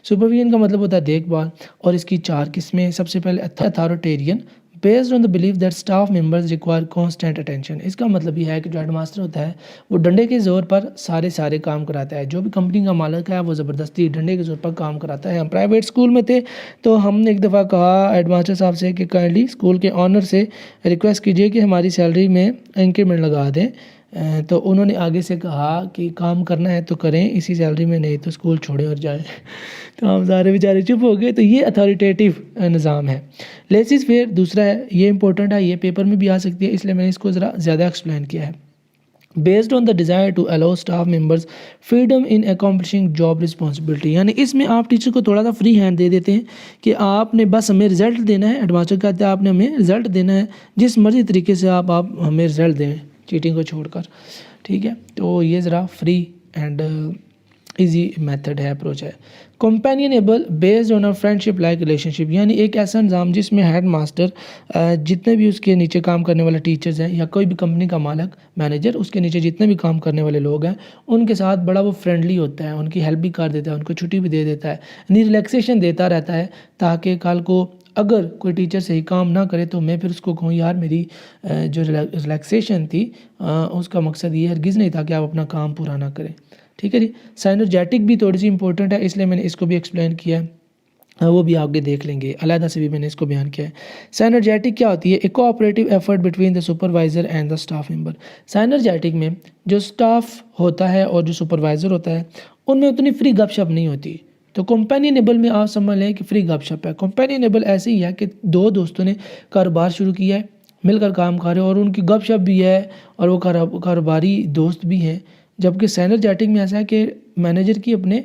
سپرویژن کا مطلب ہوتا ہے دیکھ بھال، اور اس کی 4 قسمیں. سب سے پہلے authoritarian, based on the belief that staff members require constant attention. اس کا مطلب یہ ہے کہ جو ہیڈ ماسٹر ہوتا ہے وہ ڈنڈے کے زور پر سارے کام کراتا ہے. جو بھی کمپنی کا مالک ہے وہ زبردستی ڈنڈے کے زور پر کام کراتا ہے. ہم پرائیویٹ اسکول میں تھے تو ہم نے ایک دفعہ کہا ہیڈ ماسٹر صاحب سے کہ کائنڈلی اسکول کے آنر سے ریکویسٹ کیجیے کہ ہماری سیلری میں انکریمنٹ لگا دیں. تو انہوں نے آگے سے کہا کہ کام کرنا ہے تو کریں اسی سیلری میں، نہیں تو اسکول چھوڑیں اور جائیں. تو ہم سارے بیچارے چپ ہو گئے. تو یہ اتھارٹیٹیو نظام ہے. لیسز فیئر دوسرا ہے، یہ امپورٹنٹ ہے، یہ پیپر میں بھی آ سکتی ہے، اس لیے میں نے اس کو ذرا زیادہ ایکسپلین کیا ہے. Based on the desire to allow staff members freedom in accomplishing job responsibility, یعنی اس میں آپ ٹیچر کو تھوڑا سا فری ہینڈ دے دیتے ہیں کہ آپ نے بس ہمیں رزلٹ دینا ہے. ہیڈ ماسٹر کہتے ہیں آپ نے ہمیں رزلٹ دینا ہے، جس مرضی طریقے سے آپ ہمیں رزلٹ دیں، چیٹنگ کو چھوڑ کر. ٹھیک ہے، تو یہ ذرا فری اینڈ ایزی میتھڈ ہے، اپروچ ہے. Companionable based on a friendship like relationship, یعنی ایک ایسا نظام جس میں ہیڈ ماسٹر جتنے بھی اس کے نیچے کام کرنے والے ٹیچرز ہیں یا کوئی بھی کمپنی کا مالک مینیجر اس کے نیچے جتنے بھی کام کرنے والے لوگ ہیں ان کے ساتھ بڑا وہ فرینڈلی ہوتا ہے، ان کی ہیلپ بھی کر دیتا ہے، ان کو چھٹی بھی دے دیتا ہے، یعنی ریلیکسیشن دیتا رہتا ہے، تاکہ کل کو اگر کوئی ٹیچر صحیح کام نہ کرے تو میں پھر اس کو کہوں یار میری جو ریلیکسیشن تھی اس کا مقصد یہ ہرگز نہیں تھا کہ آپ اپنا کام پورا نہ کریں. ٹھیک ہے جی. سائنرجیٹک بھی تھوڑی سی امپورٹنٹ ہے، اس لیے میں نے اس کو بھی ایکسپلین کیا ہے، وہ بھی آگے دیکھ لیں گے، علیحدہ سے بھی میں نے اس کو بیان کیا ہے. سائنرجیٹک کیا ہوتی ہے؟ ایک cooperative effort between the supervisor and the staff member. Synergetic میں جو اسٹاف ہوتا ہے اور جو سپروائزر ہوتا ہے ان میں اتنی فری گپ شپ نہیں ہوتی. تو کمپینینیبل میں آپ سمجھ لیں کہ فری گپ شپ ہے. کمپینینیبل ایسے ہی ہے کہ 2 دوستوں نے کاروبار شروع کیا ہے، مل کر کام کر رہے ہیں اور ان کی گپ شپ بھی ہے اور وہ کاروباری دوست بھی ہیں. جبکہ سائنرجیٹک میں ایسا ہے کہ مینیجر کی اپنے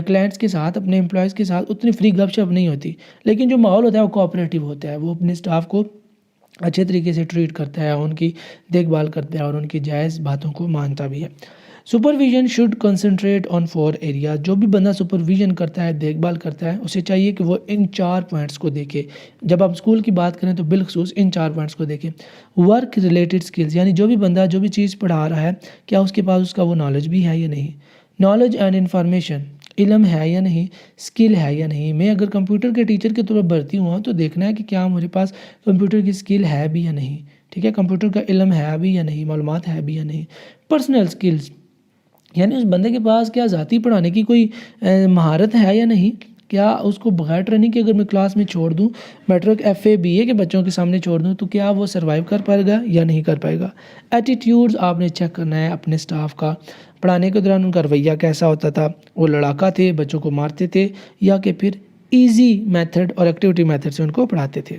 کلائنٹس کے ساتھ، اپنے امپلائز کے ساتھ اتنی فری گپ شپ نہیں ہوتی، لیکن جو ماحول ہوتا ہے وہ کوآپریٹو ہوتا ہے. وہ اپنے اسٹاف کو اچھے طریقے سے ٹریٹ کرتا ہے، ان کی دیکھ بھال کرتا ہے اور ان کی جائز باتوں کو مانتا بھی ہے. Supervision should concentrate on 4 areas. جو بھی بندہ سپرویژن کرتا ہے، دیکھ بھال کرتا ہے، اسے چاہیے کہ وہ ان 4 پوائنٹس کو دیکھے. جب آپ اسکول کی بات کریں تو بالخصوص ان 4 پوائنٹس کو دیکھیں. ورک ریلیٹڈ اسکلز، یعنی جو بھی بندہ جو بھی چیز پڑھا رہا ہے کیا اس کے پاس اس کا وہ نالج بھی ہے یا نہیں. نالج اینڈ انفارمیشن، علم ہے یا نہیں، اسکل ہے یا نہیں. میں اگر کمپیوٹر کے ٹیچر کے طور پر بھرتی ہوا تو دیکھنا ہے کہ کیا میرے پاس کمپیوٹر کی اسکل ہے بھی یا نہیں. ٹھیک ہے، کمپیوٹر کا علم ہے بھی یا نہیں، معلومات ہے بھی یا نہیں. پرسنل اسکلز، یعنی اس بندے کے پاس کیا ذاتی پڑھانے کی کوئی مہارت ہے یا نہیں. کیا اس کو بغیر ٹریننگ کے اگر میں کلاس میں چھوڑ دوں، میٹرک ایف اے بی اے کے بچوں کے سامنے چھوڑ دوں تو کیا وہ سروائیو کر پائے گا یا نہیں کر پائے گا. ایٹیٹیوڈز آپ نے چیک کرنا ہے اپنے اسٹاف کا. پڑھانے کے دوران ان کا رویہ کیسا ہوتا تھا، وہ لڑاکا تھے، بچوں کو مارتے تھے، یا کہ پھر ایزی میتھڈ اور ایکٹیویٹی میتھڈ سے ان کو پڑھاتے تھے.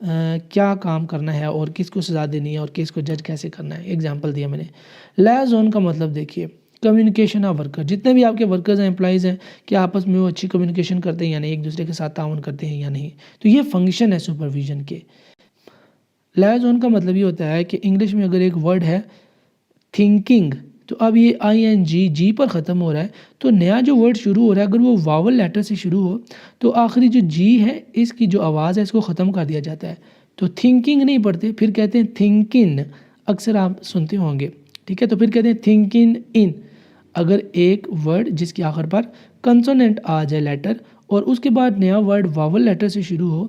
کیا کام کرنا ہے اور کس کو سزا دینی ہے اور کس کو جج کیسے کرنا ہے. ایگزامپل دیا میں نے. لیزون کا مطلب دیکھیے کمیونیکیشن آف ورکر. جتنے بھی آپ کے ورکرز ہیں امپلائیز ہیں کہ آپس میں وہ اچھی کمیونیکیشن کرتے ہیں یا نہیں, ایک دوسرے کے ساتھ تعاون کرتے ہیں یا نہیں. تو یہ فنکشن ہے سپرویژن کے. لیزون کا مطلب یہ ہوتا ہے کہ انگلش میں اگر ایک ورڈ ہے تھنکنگ, تو اب یہ آئی این جی پر ختم ہو رہا ہے, تو نیا جو ورڈ شروع ہو رہا ہے اگر وہ واول لیٹر سے شروع ہو تو آخری جو جی ہے اس کی جو آواز ہے اس کو ختم کر دیا جاتا ہے. تو تھنکنگ نہیں پڑھتے, پھر کہتے ہیں تھنکن, اکثر آپ سنتے ہوں گے, ٹھیک ہے. تو پھر کہتے ہیں تھنکن ان. اگر ایک ورڈ جس کے آخر پر کنسوننٹ آ جائے لیٹر اور اس کے بعد نیا ورڈ واول لیٹر سے شروع ہو,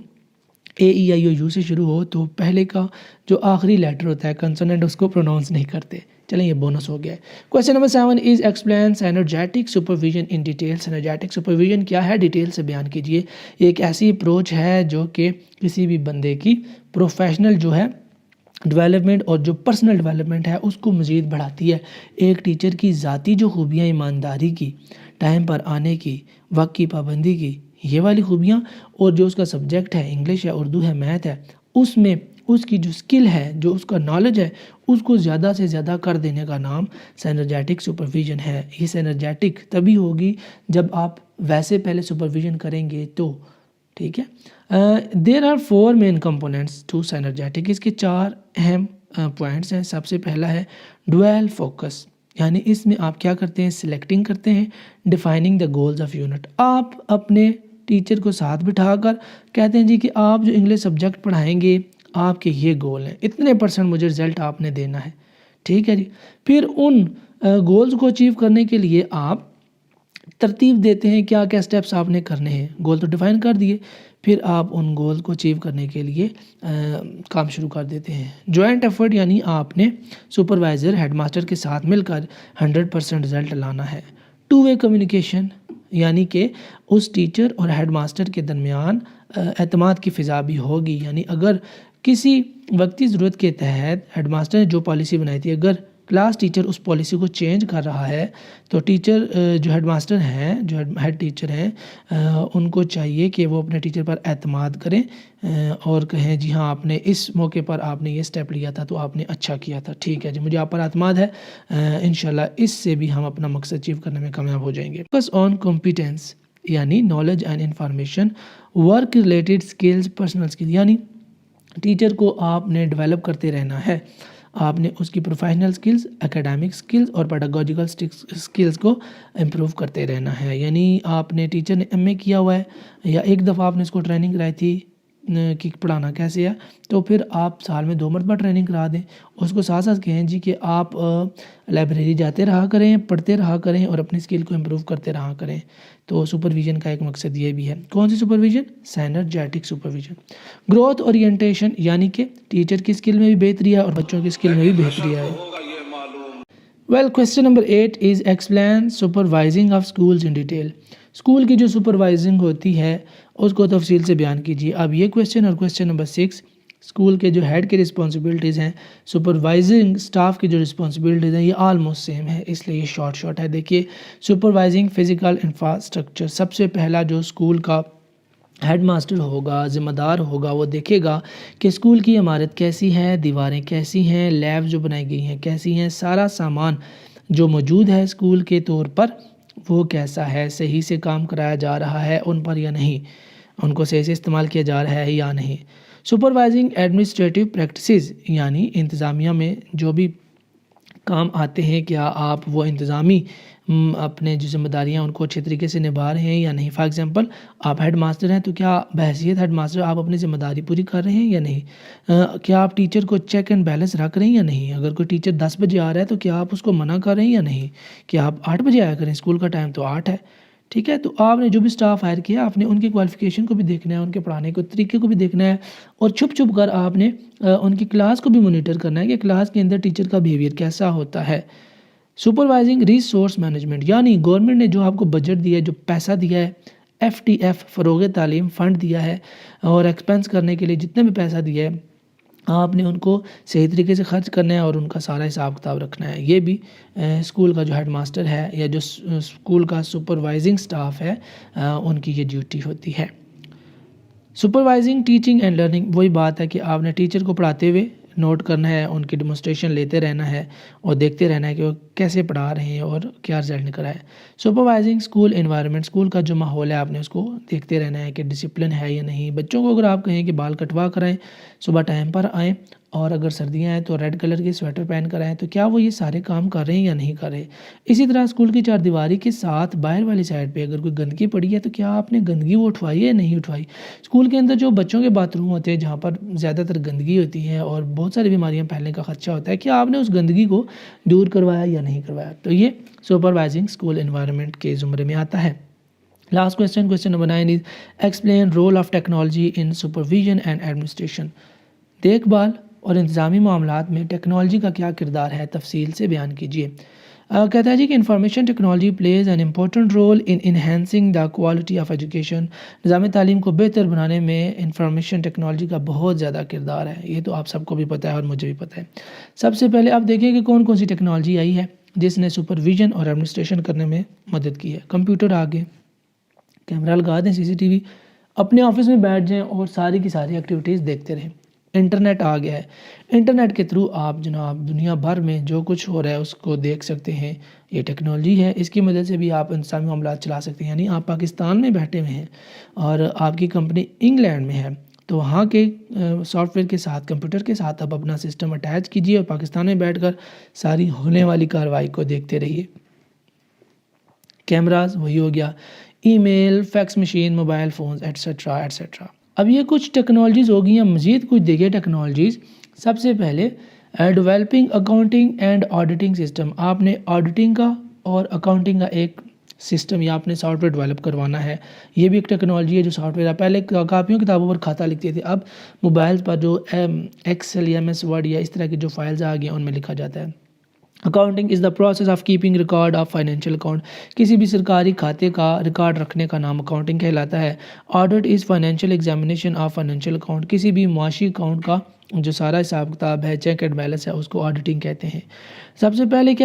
اے ای آئی او یو سے شروع ہو, تو پہلے کا جو آخری لیٹر ہوتا ہے کنسوننٹ اس کو پروناؤنس نہیں کرتے. چلیں یہ بونس ہو گیا ہے. Question number 7 is explain synergetic supervision in detail. Synergetic supervision کیا ہے, ڈیٹیل سے بیان کیجیے. یہ ایک ایسی اپروچ ہے جو کہ کسی بھی بندے کی پروفیشنل جو ہے ڈیولپمنٹ اور جو پرسنل ڈیولپمنٹ ہے اس کو مزید بڑھاتی ہے. ایک ٹیچر کی ذاتی جو خوبیاں, ایمانداری کی, ٹائم پر آنے کی, وقت کی پابندی کی, یہ والی خوبیاں, اور جو اس کا سبجیکٹ ہے انگلش ہے, اردو ہے, میتھ ہے, اس میں اس کی جو اسکل ہے, جو اس کا نالج ہے, اس کو زیادہ سے زیادہ کر دینے کا نام سائنرجیٹک سپرویژن ہے. یہ سائنرجیٹک تبھی ہوگی جب آپ ویسے پہلے سپرویژن کریں گے تو, ٹھیک ہے. There are 4 main components to synergetic. اس کے 4 اہم پوائنٹس ہیں. سب سے پہلا ہے ڈویل فوکس, یعنی اس میں آپ کیا کرتے ہیں, سلیکٹنگ کرتے ہیں. Defining the goals of unit, آپ اپنے ٹیچر کو ساتھ بٹھا کر کہتے ہیں جی کہ آپ جو انگلش سبجیکٹ پڑھائیں گے آپ کے یہ گول ہیں, اتنے % مجھے رزلٹ آپ نے دینا ہے, ٹھیک ہے جی. پھر ان گولز کو اچیو کرنے کے لیے آپ ترتیب دیتے ہیں کیا کیا سٹیپس آپ نے کرنے ہیں. گول تو ڈیفائن کر دیے, پھر آپ ان گول کو اچیو کرنے کے لیے کام شروع کر دیتے ہیں. جوائنٹ ایفرٹ, یعنی آپ نے سپروائزر ہیڈ ماسٹر کے ساتھ مل کر 100% رزلٹ لانا ہے. 2 وے کمیونیکیشن, یعنی کہ اس ٹیچر اور ہیڈ ماسٹر کے درمیان اعتماد کی فضا بھی ہوگی. یعنی اگر کسی وقتی ضرورت کے تحت ہیڈ ماسٹر نے جو پالیسی بنائی تھی, اگر کلاس ٹیچر اس پالیسی کو چینج کر رہا ہے تو ٹیچر جو ہیڈ ماسٹر ہیں, جو ہیڈ ٹیچر ہیں, ان کو چاہیے کہ وہ اپنے ٹیچر پر اعتماد کریں اور کہیں جی ہاں آپ نے اس موقع پر آپ نے یہ سٹیپ لیا تھا تو آپ نے اچھا کیا تھا, ٹھیک ہے جی, مجھے آپ پر اعتماد ہے, انشاءاللہ اس سے بھی ہم اپنا مقصد اچیو کرنے میں کامیاب ہو جائیں گے. فوکس آن کمپیٹنس, یعنی knowledge and information, work related skills, personal skill, یعنی ٹیچر کو آپ نے ڈیولپ کرتے رہنا ہے. آپ نے اس کی پروفیشنل سکلز, اکیڈیمک سکلز اور پیڈاگوجیکل سکلز کو امپروو کرتے رہنا ہے. یعنی آپ نے ٹیچر نے ایم اے کیا ہوا ہے یا ایک دفعہ آپ نے اس کو ٹریننگ کرائی تھی کہ پڑھانا کیسے ہے, تو پھر آپ سال میں 2 مرتبہ ٹریننگ کرا دیں. اس کو ساتھ ساتھ کہیں جی کہ آپ لائبریری جاتے رہا کریں, پڑھتے رہا کریں اور اپنی اسکل کو امپروو کرتے رہا کریں. تو سپرویژن کا ایک مقصد یہ بھی ہے. کون سی سپرویژن؟ سائنرجیٹک سپرویژن. گروتھ اورینٹیشن, یعنی کہ ٹیچر کی اسکل میں بھی بہتری ہے اور بچوں کی اسکل میں بھی بہتری ہے. Question number 8 is explain supervising of schools in detail. School کی جو سپروائزنگ ہوتی ہے اس کو تفصیل سے بیان کیجیے. اب یہ کویسچن اور کویسچن نمبر 6 اسکول کے جو ہیڈ کی رسپانسبلٹیز ہیں, سپروائزنگ اسٹاف کی جو رسپانسبلٹیز ہیں, یہ آلموسٹ سیم ہے, اس لیے یہ شارٹ ہے. دیکھیے سپروائزنگ فزیکل انفراسٹرکچر, سب سے پہلا جو اسکول کا ہیڈ ماسٹر ہوگا, ذمہ دار ہوگا, وہ دیکھے گا کہ اسکول کی عمارت کیسی ہے, دیواریں کیسی ہیں, لیب جو بنائی گئی ہیں کیسی ہیں, سارا سامان جو موجود ہے اسکول کے طور پر وہ کیسا ہے, صحیح سے کام کرایا جا رہا ہے ان پر یا نہیں, ان کو صحیح سے استعمال کیا جا رہا ہے یا نہیں. سپروائزنگ ایڈمنسٹریٹو پریکٹسز, یعنی انتظامیہ میں جو بھی کام آتے ہیں کیا آپ وہ انتظامی اپنے جو ذمہ داریاں ان کو اچھے طریقے سے نبھا رہے ہیں یا نہیں. فار ایگزامپل آپ ہیڈ ماسٹر ہیں تو کیا بحیثیت ہیڈ ماسٹر آپ اپنی ذمہ داری پوری کر رہے ہیں یا نہیں. کیا آپ ٹیچر کو چیک اینڈ بیلنس رکھ رہے ہیں یا نہیں. اگر کوئی ٹیچر 10 بجے آ رہا ہے تو کیا آپ اس کو منع کر رہے ہیں یا نہیں. کیا آپ 8 بجے آیا کریں, اسکول کا ٹائم تو 8 ہے, ٹھیک ہے. تو آپ نے جو بھی سٹاف ہائر کیا آپ نے ان کی کوالیفیکیشن کو بھی دیکھنا ہے, ان کے پڑھانے کے طریقے کو بھی دیکھنا ہے, اور چھپ کر آپ نے ان کی کلاس کو بھی مانیٹر کرنا ہے کہ کلاس کے اندر ٹیچر کا بیہیویئر کیسا ہوتا ہے. سپروائزنگ ریسورس مینجمنٹ, یعنی گورنمنٹ نے جو آپ کو بجٹ دیا ہے, جو پیسہ دیا ہے, FTF فروغ تعلیم فنڈ دیا ہے, اور ایکسپینس کرنے کے لیے جتنے بھی پیسہ دیا ہے آپ نے ان کو صحیح طریقے سے خرچ کرنا ہے اور ان کا سارا حساب کتاب رکھنا ہے. یہ بھی اسکول کا جو ہیڈ ماسٹر ہے یا جو اسکول کا سپروائزنگ سٹاف ہے ان کی یہ ڈیوٹی ہوتی ہے. سپروائزنگ ٹیچنگ اینڈ لرننگ، وہی بات ہے کہ آپ نے ٹیچر کو پڑھاتے ہوئے نوٹ کرنا ہے، ان کی ڈیمونسٹریشن لیتے رہنا ہے اور دیکھتے رہنا ہے کہ وہ کیسے پڑھا رہے ہیں اور کیا رزلٹ نکل رہا ہے۔ سپروائزنگ اسکول انوائرمنٹ، اسکول کا جو ماحول ہے آپ نے اس کو دیکھتے رہنا ہے کہ ڈسپلن ہے یا نہیں۔ بچوں کو اگر آپ کہیں کہ بال کٹوا کرائیں، صبح ٹائم پر آئیں، اور اگر سردیاں ہیں تو ریڈ کلر کی سویٹر پہن کر آئیں، تو کیا وہ یہ سارے کام کر رہے ہیں یا نہیں کر رہے۔ اسی طرح اسکول کی چار دیواری کے ساتھ باہر والی سائڈ پہ اگر کوئی گندگی پڑی ہے تو کیا آپ نے گندگی وہ اٹھوائی ہے یا نہیں اٹھوائی۔ اسکول کے اندر جو بچوں کے باتھ روم ہوتے ہیں جہاں پر زیادہ تر گندگی ہوتی ہے اور بہت ساری بیماریاں پھیلنے کا خدشہ ہوتا ہے، کیا آپ نے اس گندگی کو دور کروایا یا نہیں کروایا۔ تو یہ سپروائزنگ اسکول انوائرمنٹ کے زمرے میں آتا ہے۔ Last question number 9 is explain role of technology in supervision and administration. دیکھ بھال اور انتظامی معاملات میں ٹیکنالوجی کا کیا کردار ہے، تفصیل سے بیان کیجیے۔ کہتا ہے جی کہ information technology plays an important role in enhancing the quality of education. نظام تعلیم کو بہتر بنانے میں انفارمیشن ٹیکنالوجی کا بہت زیادہ کردار ہے، یہ تو آپ سب کو بھی پتہ ہے اور مجھے بھی پتہ ہے۔ سب سے پہلے آپ دیکھیں کہ کون کون سی ٹیکنالوجی آئی ہے جس نے سپرویژن اور ایڈمنسٹریشن کرنے میں مدد کی ہے۔ کمپیوٹر آ گئے، کیمرہ لگا دیں، CCTV، اپنے آفس میں بیٹھ جائیں اور ساری کی ساری ایکٹیویٹیز دیکھتے رہیں۔ انٹرنیٹ آ گیا ہے، انٹرنیٹ کے تھرو آپ جناب دنیا بھر میں جو کچھ ہو رہا ہے اس کو دیکھ سکتے ہیں، یہ ٹیکنالوجی ہے، اس کی مدد سے بھی آپ انتظامی معاملات چلا سکتے ہیں۔ یعنی آپ پاکستان میں بیٹھے ہوئے ہیں اور آپ کی کمپنی انگلینڈ میں ہے، تو وہاں کے سافٹ ویئر کے ساتھ، کمپیوٹر کے ساتھ آپ اپنا سسٹم اٹیچ کیجیے اور پاکستان میں بیٹھ کر ساری ہونے والی کارروائی کو دیکھتے رہیے۔ کیمراز وہی ہو گیا، email, fax machine, mobile phones etcetera etcetera. اب یہ کچھ ٹیکنالوجیز ہو گئی ہیں، مزید کچھ دیکھیے ٹیکنالوجیز۔ سب سے پہلے developing accounting and auditing system, آپ نے آڈیٹنگ کا اور اکاؤنٹنگ کا ایک سسٹم یا آپ نے سافٹ ویئر ڈیولپ کروانا ہے، یہ بھی ایک ٹیکنالوجی ہے جو سافٹ ویئر ہے۔ پہلے کاپیوں کتابوں پر کھاتا لکھتے تھے، اب موبائل پر جو ایکسل یا MS ورڈ یا اس طرح کی جو فائلز آ گئی ہیں ان میں لکھا جاتا ہے۔ Accounting is the process of keeping record of financial account, کسی بھی سرکاری کھاتے کا ریکارڈ رکھنے کا نام اکاؤنٹنگ کہلاتا ہے۔ Audit is financial examination of financial account, کسی بھی معاشی اکاؤنٹ کا جو سارا حساب کتاب ہے، چیک اینڈ بیلنس ہے، اس کو آڈیٹنگ کہتے ہیں۔ سب سے پہلے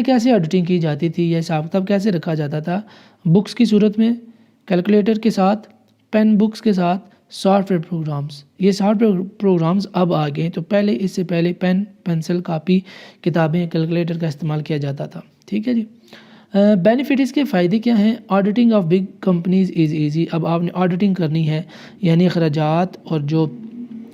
کیسے آڈیٹنگ کی جاتی تھی، یہ حساب کتاب کیسے رکھا جاتا تھا؟ بکس کی صورت میں، کیلکولیٹر کے ساتھ، پین بکس کے ساتھ، سافٹ ویئر پروگرامز۔ یہ سافٹ ویئر پروگرامز اب آ گئے، تو اس سے پہلے پین، پینسل، کاپی، کتابیں، کیلکولیٹر کا استعمال کیا جاتا تھا۔ ٹھیک ہے جی۔ بینیفٹ اس کے فائدے کیا ہیں؟ Auditing of big companies is easy, اب آپ نے آڈیٹنگ کرنی ہے، یعنی اخراجات اور جو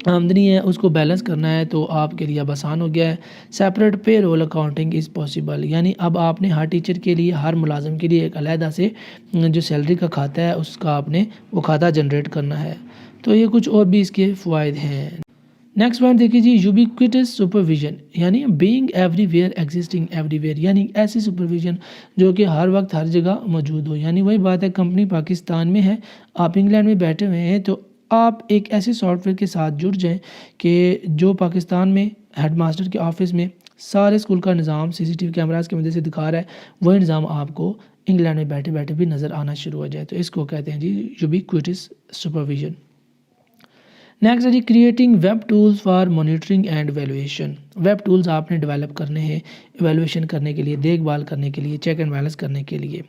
آمدنی ہے اس کو بیلنس کرنا ہے، تو آپ کے لیے اب آسان ہو گیا ہے۔ Separate payroll accounting is possible, یعنی اب آپ نے ہر ٹیچر کے لیے، ہر ملازم کے لیے ایک علیحدہ سے جو سیلری کا کھاتا ہے اس کا آپ نے وہ کھاتا جنریٹ کرنا ہے۔ تو یہ کچھ اور بھی اس کے فوائد ہیں۔ نیکسٹ پوائنٹ دیکھیے جی، یوبیکویٹس سپرویژن، یعنی being every where existing every where, یعنی ایسی سپرویژن جو کہ ہر وقت ہر جگہ موجود ہو۔ یعنی وہی بات ہے، کمپنی پاکستان میں ہے، آپ انگلینڈ میں بیٹھے ہوئے ہیں، تو آپ ایک ایسے سافٹ ویئر کے ساتھ جڑ جائیں کہ جو پاکستان میں ہیڈ ماسٹر کے آفس میں سارے اسکول کا نظام CCTV کیمراز کی مدد سے دکھا رہا ہے، وہی نظام آپ کو انگلینڈ میں بیٹھے بیٹھے بھی نظر آنا شروع ہو جائے، تو اس کو کہتے ہیں جی یوبیکویٹس سپرویژن۔ نیکسٹ ہے جی، creating web tools for monitoring and evaluation. Web tools آپ نے ڈیولپ کرنے ہیں ایویلویشن کرنے کے لیے، دیکھ بھال کرنے کے لیے، چیک اینڈ بیلنس کرنے کے لیے۔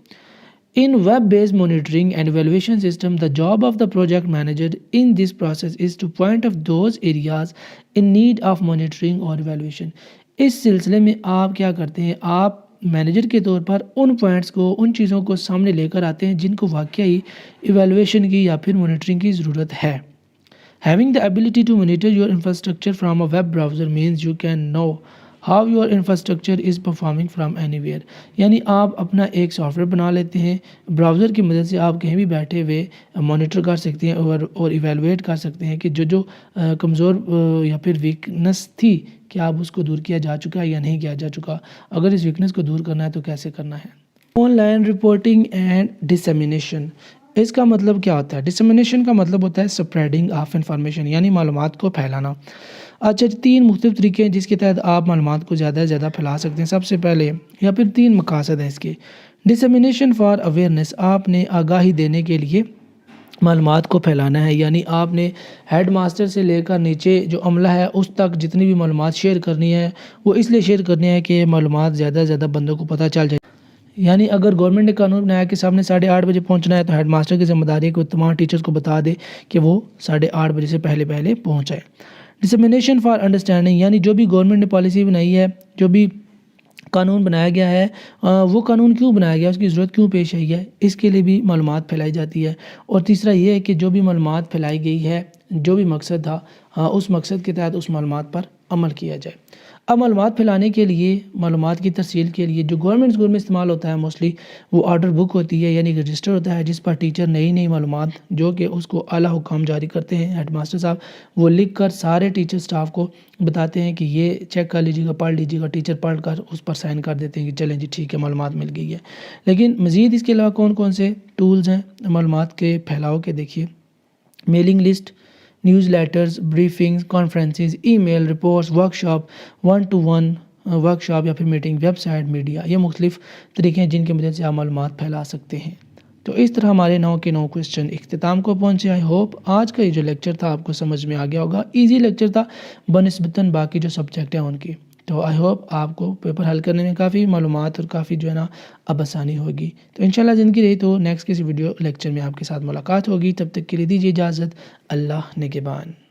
In web-based monitoring and evaluation system, the job of the project manager in this process is to point out those areas in need of monitoring or evaluation. اس سلسلے میں آپ کیا کرتے ہیں؟ آپ مینیجر کے طور پر ان پوائنٹس کو، ان چیزوں کو سامنے لے کر آتے ہیں جن کو واقعی ایویلویشن کی یا پھر مانیٹرنگ کی ضرورت ہے۔ Having the ability to monitor your infrastructure from a web browser means you can know how your infrastructure is performing from anywhere. یعنی آپ اپنا ایک سافٹ ویئر بنا لیتے ہیں، براؤزر کی مدد سے آپ کہیں بھی بیٹھے ہوئے مانیٹر کر سکتے ہیں اور ایویلویٹ کر سکتے ہیں کہ جو کمزور یا پھر ویکنس تھی، کیا اب اس کو دور کیا جا چکا ہے یا نہیں کیا جا چکا، اگر اس ویکنس کو دور کرنا ہے تو کیسے کرنا ہے۔ On line reporting and dissemination, اس کا مطلب کیا ہوتا ہے؟ ڈسیمینیشن کا مطلب ہوتا ہے اسپریڈنگ آف انفارمیشن، یعنی معلومات کو پھیلانا۔ اچھا، 3 مختلف طریقے ہیں جس کے تحت آپ معلومات کو زیادہ سے زیادہ پھیلا سکتے ہیں۔ سب سے پہلے یا پھر 3 مقاصد ہیں اس کے۔ ڈسیمینیشن فار اویئرنیس، آپ نے آگاہی دینے کے لیے معلومات کو پھیلانا ہے، یعنی آپ نے ہیڈ ماسٹر سے لے کر نیچے جو عملہ ہے اس تک جتنی بھی معلومات شیئر کرنی ہے وہ اس لیے شیئر کرنی ہے کہ معلومات زیادہ سے زیادہ بندوں کو پتہ چل جائے۔ یعنی اگر گورنمنٹ نے قانون بنایا کہ سامنے 8:30 بجے پہنچنا ہے تو ہیڈ ماسٹر کی ذمہ داری ہے کہ وہ تمام ٹیچرز کو بتا دے کہ وہ 8:30 بجے سے پہلے پہنچ جائے۔ ڈسمنیشن فار انڈرسٹینڈنگ، یعنی جو بھی گورنمنٹ نے پالیسی بنائی ہے، جو بھی قانون بنایا گیا ہے، وہ قانون کیوں بنایا گیا، اس کی ضرورت کیوں پیش آئی ہے، اس کے لیے بھی معلومات پھیلائی جاتی ہے۔ اور تیسرا یہ ہے کہ جو بھی معلومات پھیلائی گئی ہے، جو بھی مقصد تھا، اس مقصد کے تحت اس معلومات پر عمل کیا جائے۔ اب معلومات پھیلانے کے لیے، معلومات کی ترسیل کے لیے جو گورنمنٹ اسکول میں استعمال ہوتا ہے موسٹلی، وہ آرڈر بک ہوتی ہے، یعنی رجسٹر ہوتا ہے جس پر ٹیچر نئی معلومات جو کہ اس کو اعلیٰ حکام جاری کرتے ہیں، ہیڈ ماسٹر صاحب، وہ لکھ کر سارے ٹیچر سٹاف کو بتاتے ہیں کہ یہ چیک کر لیجیے گا، پڑھ لیجیے گا۔ ٹیچر پڑھ کر اس پر سائن کر دیتے ہیں کہ چلیں جی ٹھیک ہے، معلومات مل گئی ہے۔ لیکن مزید اس کے علاوہ کون کون سے ٹولز ہیں معلومات کے پھیلاؤ کے؟ دیکھیے، mailing list, newsletters, briefings, conferences, email, reports, workshop, 1-to-1 workshop یا پھر میٹنگ، ویب سائٹ، میڈیا، یہ مختلف طریقے ہیں جن کی مدد سے آپ معلومات پھیلا سکتے ہیں۔ تو اس طرح ہمارے 9 کے 9 کوسچن اختتام کو پہنچے۔ آئی ہوپ آج کا یہ جو لیکچر تھا آپ کو سمجھ میں آ گیا ہوگا۔ ایزی لیکچر تھا بنسبتاً باقی جو سبجیکٹ ہیں ان کی۔ تو آئی ہوپ آپ کو پیپر حل کرنے میں کافی معلومات اور کافی جو ہے نا اب آسانی ہوگی۔ تو انشاءاللہ زندگی رہی تو نیکسٹ کسی ویڈیو لیکچر میں آپ کے ساتھ ملاقات ہوگی۔ تب تک کے لیے دیجیے اجازت۔ اللہ نگہبان۔